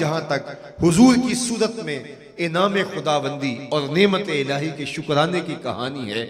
जहां तक हुजूर की सूरत में इनाम खुदाबंदी और नेमत इलाही के शुक्राने की कहानी है,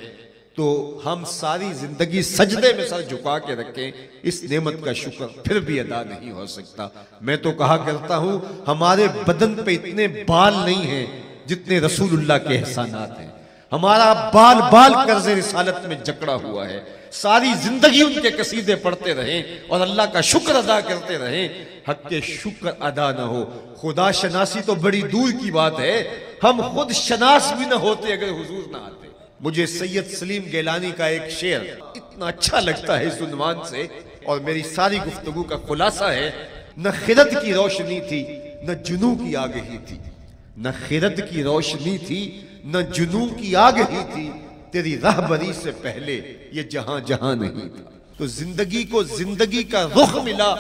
तो हम सारी जिंदगी सजदे में सर झुका के रखें, इस नेमत का शुक्र फिर भी अदा नहीं हो सकता। मैं तो कहा करता हूं, हमारे बदन पे इतने बाल नहीं हैं जितने रसूलुल्लाह के एहसानात हैं। हमारा बाल बाल कर्ज़े रिसालत में जकड़ा हुआ है। सारी जिंदगी उनके कसीदे पढ़ते रहें और अल्लाह का शुक्र अदा करते रहें। हक के शुक्र अदा ना हो, खुदा शनासी तो बड़ी दूर की बात है, हम खुद शनास भी ना होते अगर हुजूर ना आते। मुझे सैयद सलीम गैलानी का एक शेर इतना अच्छा लगता है इस उन्वान से, और मेरी सारी गुफ्तगू का खुलासा है, न खिरत की रोशनी थी न जुनू की आगही थी, न खिरत की रोशनी थी न जुनू की आगही थी, तेरी राहबरी से पहले ये जहां जहां नहीं था। तो जिंदगी को जिंदगी का रुख मिला,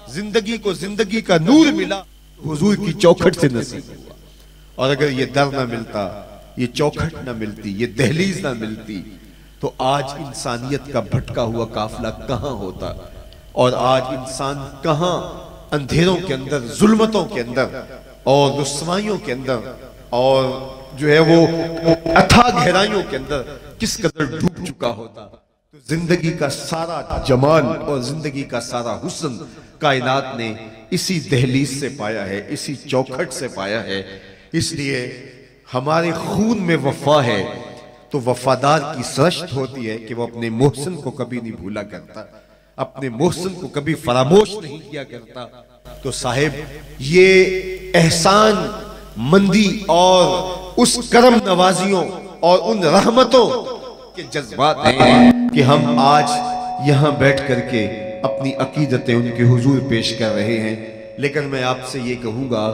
जिंदगी को जिंदगी का नूर मिला, हुजूर की चौखट से नसीब हुआ। और अगर ये दर ना मिलता, ये चौखट ना मिलती, ये दहलीज ना मिलती, तो आज इंसानियत का भटका हुआ काफिला कहां होता, और आज इंसान कहां अंधेरों के अंदर, जुल्मतों के अंदर और रुस्वाइयों के अंदर और जो है वो अथाह गहराइयों के अंदर किस कदर डूब चुका होता। तो जिंदगी का सारा जमाल और जिंदगी का सारा हुस्न कायनात ने इसी दहलीज से पाया है, इसी चौखट से पाया है। इसलिए हमारे खून में वफा है, तो वफादार की सरश्त होती है कि वो अपने मोहसिन को कभी नहीं भूला करता, अपने मोहसिन को कभी फरामोश नहीं किया करता। तो साहिब, ये एहसान मंदी और उस करम नवाजियों और उन रहमतों के जज्बात हैं कि हम आज यहां बैठ करके अपनी अकीदतें उनके हुजूर पेश कर रहे हैं। लेकिन मैं आपसे ये कहूंगा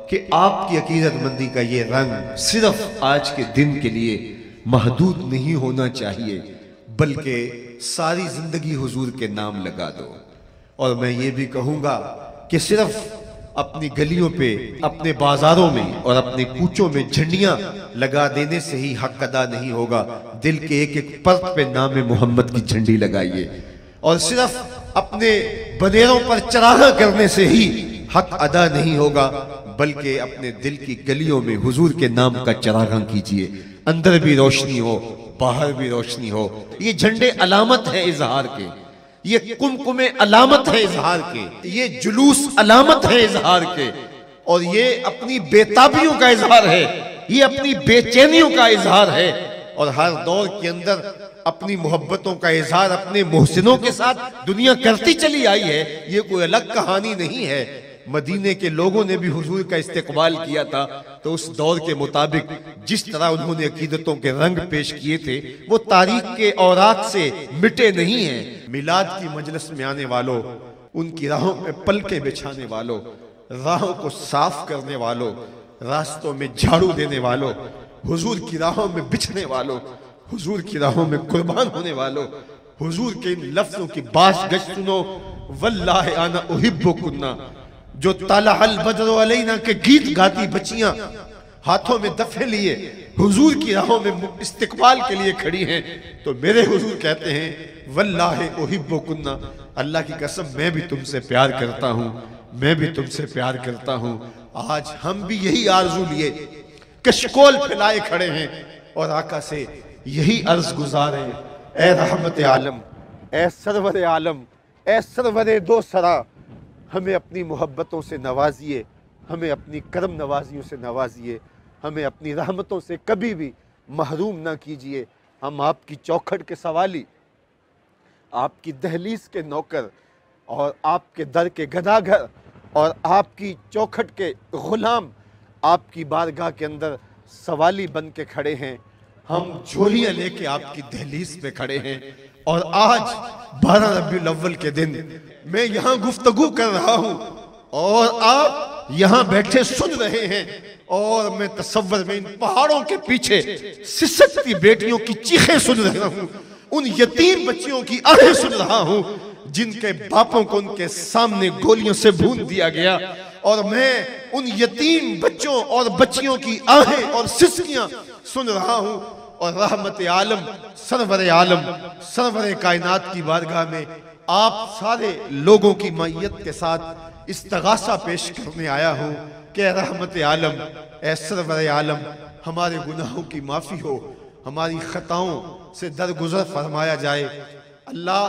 कि आपकी अकीदतमंदी का ये रंग सिर्फ आज के दिन के लिए महदूद नहीं होना चाहिए, बल्कि सारी जिंदगी हुजूर के नाम लगा दो। और मैं ये भी कहूंगा कि सिर्फ अपनी गलियों पे, अपने बाजारों में और अपने कूचों में झंडियां लगा देने से ही हक अदा नहीं होगा। दिल के एक एक परत पे नाम मोहम्मद की झंडी लगाइए। और सिर्फ अपने बनेरों पर चरागा करने से ही हक अदा नहीं होगा, बल्कि अपने दिल की गलियों में हुजूर के नाम का चरागा कीजिए। अंदर भी रोशनी हो, बाहर भी रोशनी हो। ये झंडे अलामत है इजहार के, ये कुमकुमे अलामत है इजहार के, ये जुलूस अलामत है इजहार के, और ये अपनी बेताबियों का इजहार है, ये अपनी बेचैनियों का इजहार है। और हर दौर के अंदर अपनी मोहब्बतों का इजहार अपने मोहसिनों के साथ दुनिया करती चली आई है। ये कोई अलग कहानी नहीं है। मदीने के लोगों ने भी हुजूर का इस्तेकबाल किया था, तो उस दौर के मुताबिक जिस तरह उन्होंने अकीदतों के रंग पेश किए थे, वो तारीख के औराक से मिटे नहीं हैं। मिलाद की मजलिस में आने वालों, उनकी राहों पे पलके बिछाने वालों, राहों को साफ करने वालों, रास्तों में झाड़ू देने वालों, हुजूर की राहों में बिछने वालों, हुजूर की राहों में कुर्बान होने वालों, हुजूर के इन लफ्जों की बास गश सुनो, वल्लाहि अना उहिब्बुकुन्ना, जो तालहल बद्र अलैना के गीत गाती बच्चियां हाथों में दफे लिए हुजूर की राहों में इस्तिकबाल के लिए खड़ी हैं, तो मेरे हुजूर कहते हैं वल्लाहि उहिब्बुकुन्ना, अल्लाह की कसम मैं भी तुमसे प्यार करता हूं, मैं भी तुमसे प्यार करता हूं। आज हम भी यही आरजू लिए कशकोल फैलाए खड़े हैं और आका से यही अर्ज गुजार है, ए रहमत आलम, ए सरवर आलम, ए सरवर दो सरा, हमें अपनी मोहब्बतों से नवाजिए, हमें अपनी करम नवाजियों से नवाजिए, हमें अपनी रहमतों से कभी भी महरूम ना कीजिए। हम आपकी चौखट के सवाली, आपकी दहलीज के नौकर और आपके दर के गदागर और आपकी चौखट के गुलाम आपकी बारगाह के अंदर सवाली बन के खड़े हैं। हम झोलियां लेके आपकी दहलीज पे खड़े हैं। और आज 12 रबीउल अव्वल के दिन मैं यहाँ गुफ्तगू कर रहा हूँ और आप यहाँ बैठे सुन रहे हैं, और मैं तसव्वुर में इन पहाड़ों के पीछे सिसकती बेटियों की चीखें सुन रहा हूँ, उन यतीम बच्चियों की आहें सुन रहा हूँ जिनके बापों को उनके सामने गोलियों से भून दिया गया, और मैं उन यतीम बच्चों और बच्चियों की आहें और सिसकियां सुन रहा हूँ। और रहमत आलम, सरवर आलम, सरवर कायनात की बारगाह में आप सारे लोगों की मैयत के साथ इस्तगासा पेश करने आया हूँ कि रहमत आलम, ए सरवर आलम, हमारे गुनाहों की माफ़ी हो, हमारी ख़ताओं से दरगुजर फरमाया जाए। अल्लाह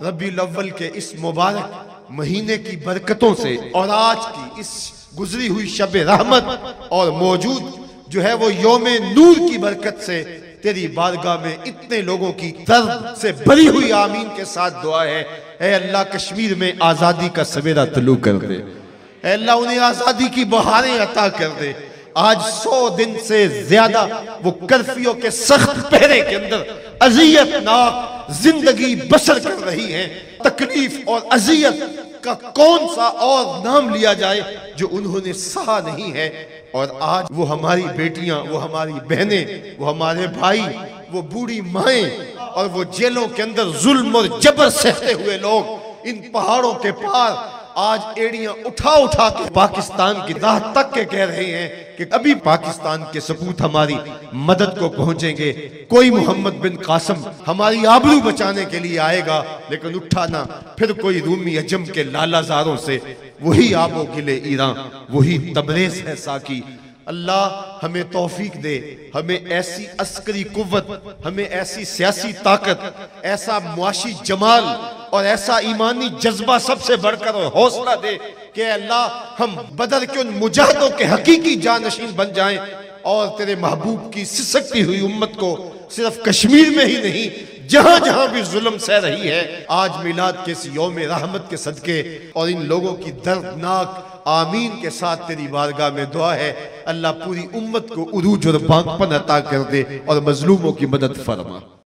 रबीउल अव्वल के इस मुबारक महीने की बरकतों से और आज की इस गुजरी हुई शब रहमत और मौजूद जो है वो यौमे नूर की बरकत से तेरी बारगाह में इतने लोगों की दर्द से भरी हुई आमीन के साथ दुआ है, ऐ अल्लाह कश्मीर में आज़ादी का सवेरा तलू कर दे, ऐ अल्लाह उन्हें आज़ादी की बहारें अता कर दे। आज 100 दिन से ज्यादा वो कर्फ्यू के सख्त पहरे के अंदर अजियतनाक जिंदगी बसर कर रही हैं। तकलीफ और अजियत का कौन सा और नाम लिया जाए जो उन्होंने सहा नहीं है। और आज वो हमारी बेटियां, वो हमारी बहनें, वो हमारे भाई, वो बूढ़ी माएं और वो जेलों के अंदर जुल्म और जबर सहते हुए लोग इन पहाड़ों के पार आज एड़ियां उठा उठा के पाकिस्तान की राह तक के कह रहे हैं कि अभी पाकिस्तान के सपूत हमारी मदद को पहुंचेंगे। कोई मोहम्मद बिन कासिम हमारी आबरू बचाने के लिए आएगा, लेकिन उठाना फिर कोई रूमी अजम के लालाजारों से। वही आबो गिले ईरान, वही तबरेज है साकी। अल्लाह हमें तौफीक दे, हमें ऐसी अस्करी कुव्वत, हमें ऐसी सियासी ताकत, ऐसा मुआशी जमाल और ऐसा ईमानी जज्बा सबसे बढ़कर और हौसला दे कि अल्लाह हम बदर के उन मुजाहिदों के हकीकी जानशीन बन जाएं और तेरे महबूब की सिसकती हुई उम्मत को सिर्फ कश्मीर में ही नहीं, जहां जहां भी जुल्म सह रही है, आज मिलाद के इस यौम रहमत के सदके और इन लोगों की दर्दनाक आमीन के साथ तेरी बारगाह में दुआ है। अल्लाह पूरी उम्मत को उरूज और बांकपन अता कर दे और मजलूमों की मदद फरमा।